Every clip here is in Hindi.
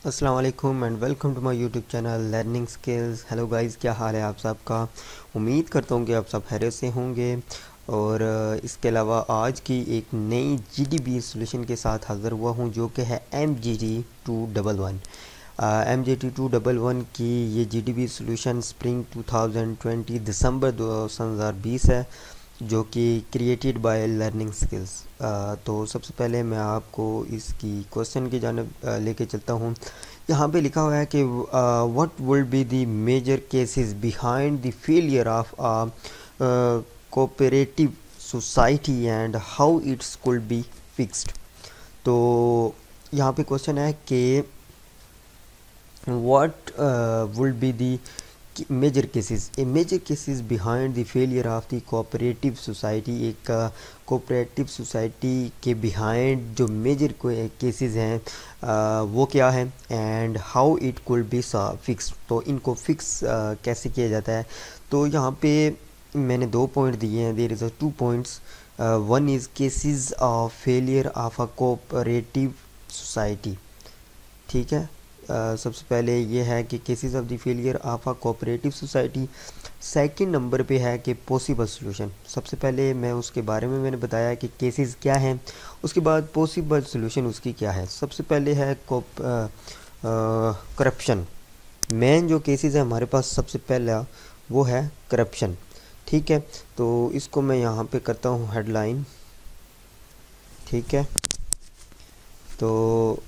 अस्सलाम वालेकुम and welcome to my YouTube channel learning skills. Hello guys, क्या हाल है आप सबका। उम्मीद करता हूँ कि आप सब खैरियत से होंगे। और इसके अलावा आज की एक नई जीडीबी सॉल्यूशन के साथ हाज़िर हुआ हूँ जो कि है MGT211। MGT211 की ये जीडीबी सॉल्यूशन स्प्रिंग 2020 दिसंबर 2020 है, जो कि क्रिएटेड बाय लर्निंग स्किल्स। तो सबसे पहले मैं आपको इसकी क्वेश्चन की जानिब लेके चलता हूँ। यहाँ पे लिखा हुआ है कि what would be the major causes behind the failure of cooperative society and how its could be fixed. तो यहाँ पे क्वेश्चन है कि what would be the major causes behind the failure of the cooperative society. एक कोऑपरेटिव सोसाइटी के बिहाइंड जो मेजर केसेस हैं वो क्या है, and how it could be fix. तो इनको फिक्स कैसे किया जाता है। तो यहाँ पे मैंने 2 पॉइंट दिए हैं। There is 2 points. One is causes of failure of a cooperative society. ठीक है। सबसे पहले ये है कि causes of the failure of a cooperative society. Second number पे है कि पॉसिबल सॉल्यूशन। सबसे पहले मैं उसके बारे में मैंने बताया कि केसेस क्या हैं, उसके बाद पॉसिबल सॉल्यूशन उसकी क्या है। सबसे पहले है करप्शन। मेन जो केसेस है हमारे पास सबसे पहला वो है करप्शन। ठीक है, तो इसको मैं यहाँ पे करता हूँ हेडलाइन। ठीक है, तो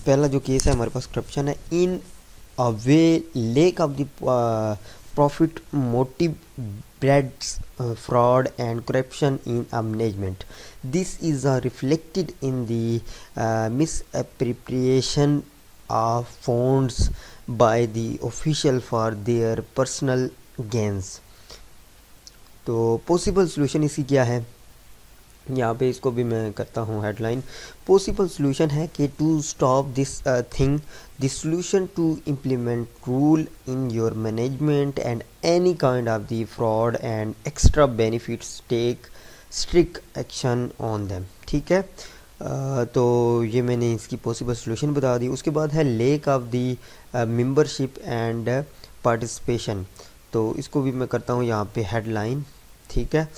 पहला जो केस है हमारे पास करप्शन है। In a way lack of the profit motive breeds fraud and corruption in a management. This is reflected in the misappropriation of funds by the official for their personal gains. तो पॉसिबल सॉल्यूशन इसकी क्या है, यहाँ पे इसको भी मैं करता हूँ हेडलाइन। पॉसिबल सॉल्यूशन है कि to stop this thing, the solution to implement rule in your management and any kind of the fraud and extra benefits, take strict action on them. ठीक है, तो ये मैंने इसकी पॉसिबल सॉल्यूशन बता दी। उसके बाद है lake of the membership and participation. तो इसको भी मैं करता हूँ यहाँ पे हेडलाइन। ठीक है,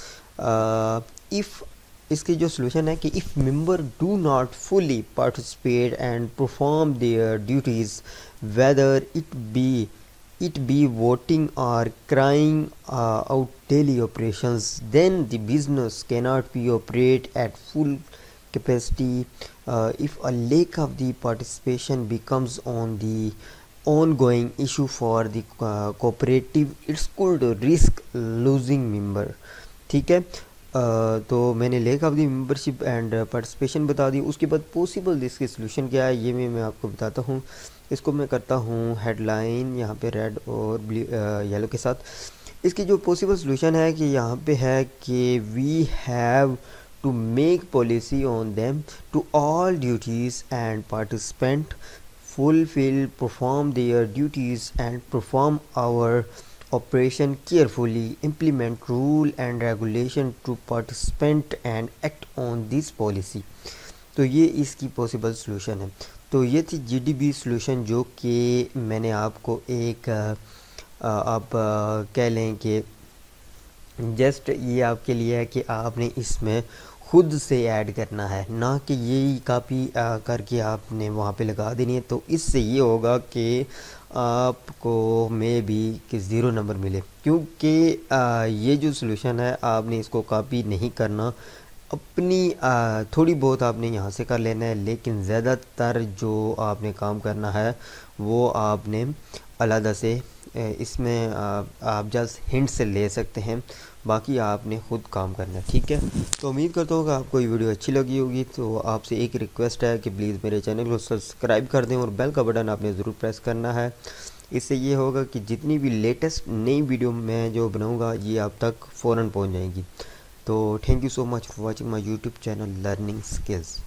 इफ़ इसकी जो सोल्यूशन है कि if member do not fully participate and perform their duties whether it be voting or carrying out daily operations, then the business cannot be operate at full capacity. If a lack of the participation becomes on the ongoing issue for the cooperative, it could risk losing member. ठीक है, तो मैंने lake of the membership and participation बता दी। उसके बाद पॉसिबल इसकी सोल्यूशन क्या है ये मैं आपको बताता हूँ। इसको मैं करता हूँ हेडलाइन यहाँ पे रेड और येलो के साथ। इसकी जो पॉसिबल सोल्यूशन है कि यहाँ पे है कि we have to make policy on them to all duties and participant fulfill perform their duties and perform our operation carefully, implement rule and regulation to participant and act on this policy. तो ये इसकी पॉसिबल सॉल्यूशन है। तो ये थी जीडीबी सॉल्यूशन जो कि मैंने आपको एक आप कह लें कि जस्ट ये आपके लिए है कि आपने इसमें खुद से ऐड करना है, ना कि यही कॉपी करके आपने वहाँ पे लगा देनी है। तो इससे ये होगा कि आपको में भी कि ज़ीरो नंबर मिले, क्योंकि ये जो सॉल्यूशन है आपने इसको कॉपी नहीं करना, अपनी थोड़ी बहुत आपने यहाँ से कर लेना है, लेकिन ज़्यादातर जो आपने काम करना है वो आपने अलग से इसमें आप जस्ट हिंट से ले सकते हैं, बाकी आपने खुद काम करना है। ठीक है, तो उम्मीद करता हूँ कि आपको ये वीडियो अच्छी लगी होगी। तो आपसे एक रिक्वेस्ट है कि प्लीज़ मेरे चैनल को सब्सक्राइब कर दें और बेल का बटन आपने ज़रूर प्रेस करना है। इससे ये होगा कि जितनी भी लेटेस्ट नई वीडियो मैं जो बनाऊँगा ये आप तक फ़ौरन पहुँच जाएंगी। तो thank you so much for watching my YouTube channel learning skills.